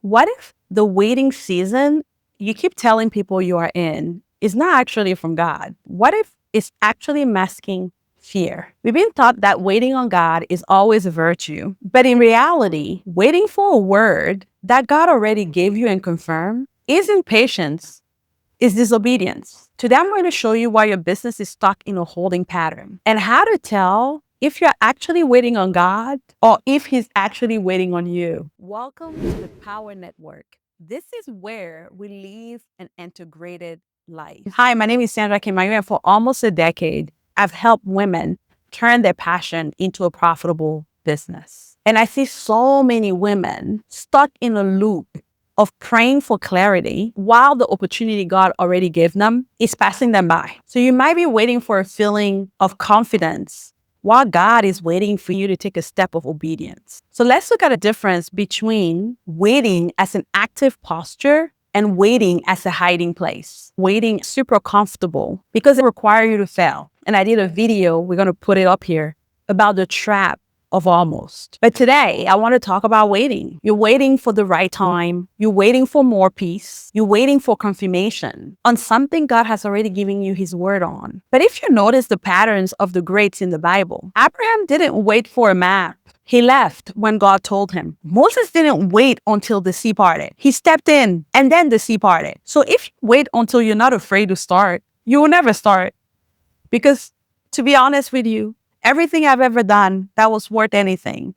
What if the waiting season you keep telling people you are in is not actually from God? What if it's actually masking fear? We've been taught that waiting on God is always a virtue. But in reality, waiting for a word that God already gave you and confirmed isn't patience, it's disobedience. Today, I'm going to show you why your business is stuck in a holding pattern and how to tell if you're actually waiting on God or if He's actually waiting on you. Welcome to the Power Network. This is where we live an integrated life. Hi, my name is Sandra Kimayu, and for almost a decade, I've helped women turn their passion into a profitable business. And I see so many women stuck in a loop of praying for clarity while the opportunity God already gave them is passing them by. So you might be waiting for a feeling of confidence while God is waiting for you to take a step of obedience. So let's look at a difference between waiting as an active posture and waiting as a hiding place. Waiting super comfortable because it requires you to fail. And I did a video, we're going to put it up here, about the trap of almost. But today, I want to talk about waiting. You're waiting for the right time. You're waiting for more peace. You're waiting for confirmation on something God has already given you His word on. But if you notice the patterns of the greats in the Bible, Abraham didn't wait for a map. He left when God told him. Moses didn't wait until the sea parted. He stepped in and then the sea parted. So if you wait until you're not afraid to start, you will never start. Because to be honest with you, everything I've ever done that was worth anything,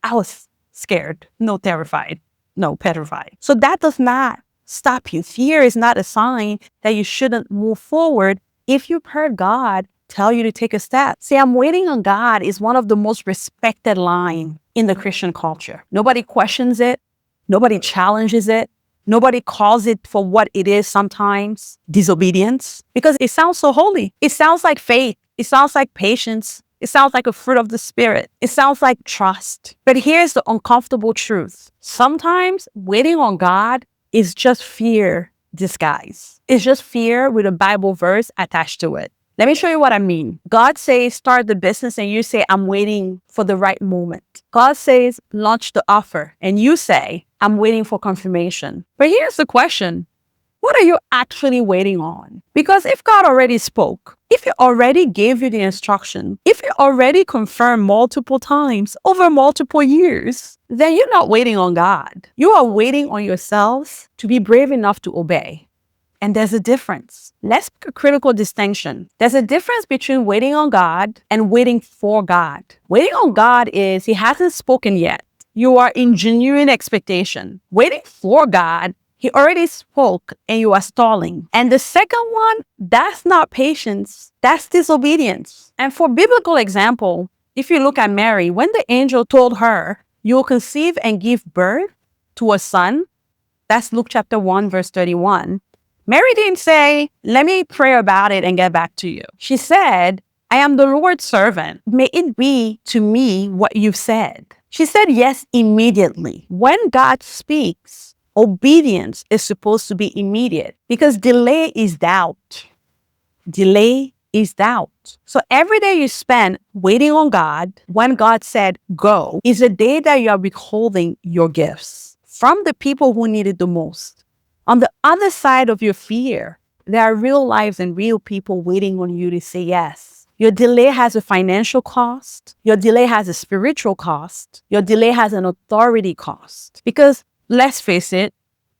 I was scared, no terrified, no petrified. So that does not stop you. Fear is not a sign that you shouldn't move forward if you've heard God tell you to take a step. See, I'm waiting on God is one of the most respected lines in the Christian culture. Nobody questions it. Nobody challenges it. Nobody calls it for what it is sometimes, disobedience, because it sounds so holy. It sounds like faith. It sounds like patience. It sounds like a fruit of the Spirit. It sounds like trust. But here's the uncomfortable truth. Sometimes waiting on God is just fear disguised. It's just fear with a Bible verse attached to it. Let me show you what I mean. God says, start the business, and you say, I'm waiting for the right moment. God says, launch the offer, and you say, I'm waiting for confirmation. But here's the question. What are you actually waiting on? Because if God already spoke, if He already gave you the instruction, if He already confirmed multiple times over multiple years, then you're not waiting on God. You are waiting on yourselves to be brave enough to obey. And there's a difference. Let's make a critical distinction. There's a difference between waiting on God and waiting for God. Waiting on God is He hasn't spoken yet. You are in genuine expectation. Waiting for God, He already spoke and you are stalling. And the second one, that's not patience. That's disobedience. And for biblical example, if you look at Mary, when the angel told her, you will conceive and give birth to a son, that's Luke chapter 1, verse 31. Mary didn't say, let me pray about it and get back to you. She said, I am the Lord's servant. May it be to me what you've said. She said yes immediately. When God speaks, obedience is supposed to be immediate because delay is doubt. Delay is doubt. So every day you spend waiting on God, when God said go, is a day that you are withholding your gifts from the people who need it the most. On the other side of your fear, there are real lives and real people waiting on you to say yes. Your delay has a financial cost. Your delay has a spiritual cost. Your delay has an authority cost. Because let's face it,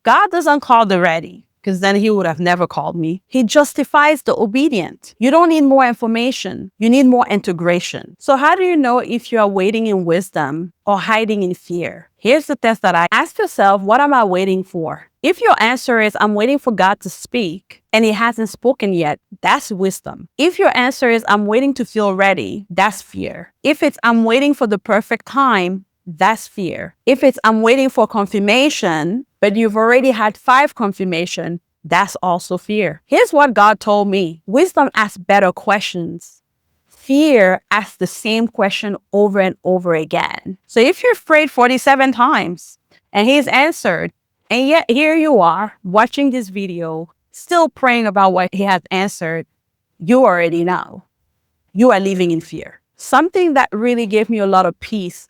God doesn't call the ready, because then He would have never called me. He justifies the obedient. You don't need more information. You need more integration. So how do you know if you are waiting in wisdom or hiding in fear? Here's the test that I ask yourself, what am I waiting for? If your answer is, I'm waiting for God to speak and He hasn't spoken yet, that's wisdom. If your answer is, I'm waiting to feel ready, that's fear. If it's, I'm waiting for the perfect time, that's fear. If it's, I'm waiting for confirmation, but you've already had 5 confirmation, that's also fear. Here's what God told me. Wisdom asks better questions. Fear asks the same question over and over again. So if you're afraid 47 times and He's answered, and yet here you are watching this video, still praying about what He has answered, you already know. You are living in fear. Something that really gave me a lot of peace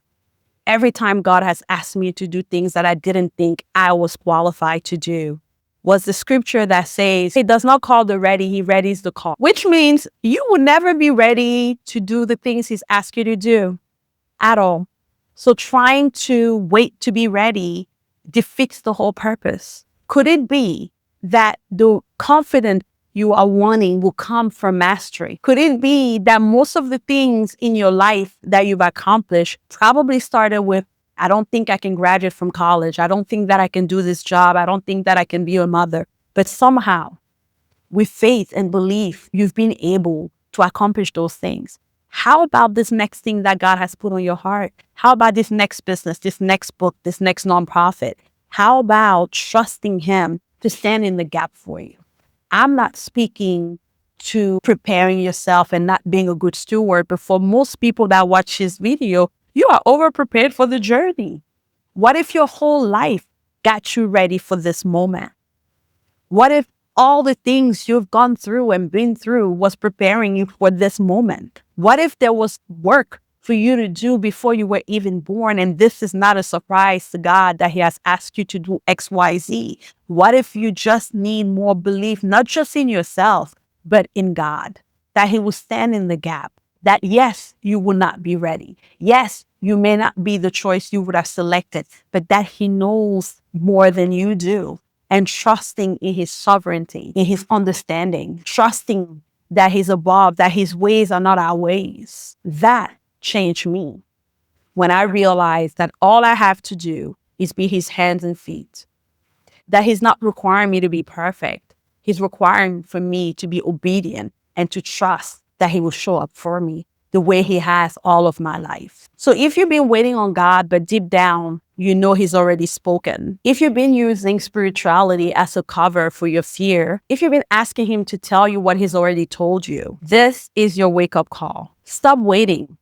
every time God has asked me to do things that I didn't think I was qualified to do was the scripture that says, He does not call the ready, He readies the call, which means you will never be ready to do the things He's asked you to do at all. So trying to wait to be ready defeats the whole purpose. Could it be that the confidence you are wanting will come from mastery? Could it be that most of the things in your life that you've accomplished probably started with, I don't think I can graduate from college. I don't think that I can do this job. I don't think that I can be a mother. But somehow, with faith and belief, you've been able to accomplish those things. How about this next thing that God has put on your heart? How about this next business, this next book, this next nonprofit? How about trusting Him to stand in the gap for you? I'm not speaking to preparing yourself and not being a good steward, but for most people that watch this video, you are overprepared for the journey. What if your whole life got you ready for this moment? What if all the things you've gone through and been through was preparing you for this moment? What if there was work for you to do before you were even born, and this is not a surprise to God that He has asked you to do X, Y, Z? What if you just need more belief, not just in yourself, but in God, that He will stand in the gap, that yes, you will not be ready. Yes, you may not be the choice you would have selected, but that He knows more than you do. And trusting in His sovereignty, in His understanding, trusting that He's above, that His ways are not our ways. That changed me when I realized that all I have to do is be His hands and feet, that He's not requiring me to be perfect. He's requiring for me to be obedient and to trust that He will show up for me the way He has all of my life. So if you've been waiting on God, but deep down, you know He's already spoken. If you've been using spirituality as a cover for your fear, if you've been asking Him to tell you what He's already told you, this is your wake-up call. Stop waiting.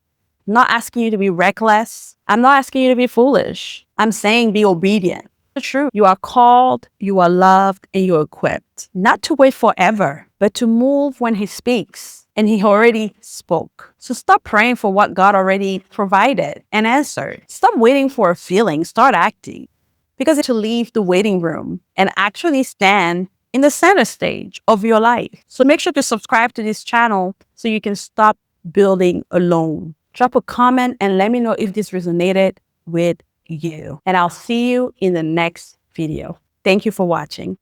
I'm not asking you to be reckless. I'm not asking you to be foolish. I'm saying be obedient. The truth. You are called, you are loved, and you're equipped. Not to wait forever, but to move when He speaks. And He already spoke. So stop praying for what God already provided and answered. Stop waiting for a feeling. Start acting. Because it's to leave the waiting room and actually stand in the center stage of your life. So make sure to subscribe to this channel so you can stop building alone. Drop a comment and let me know if this resonated with you. And I'll see you in the next video. Thank you for watching.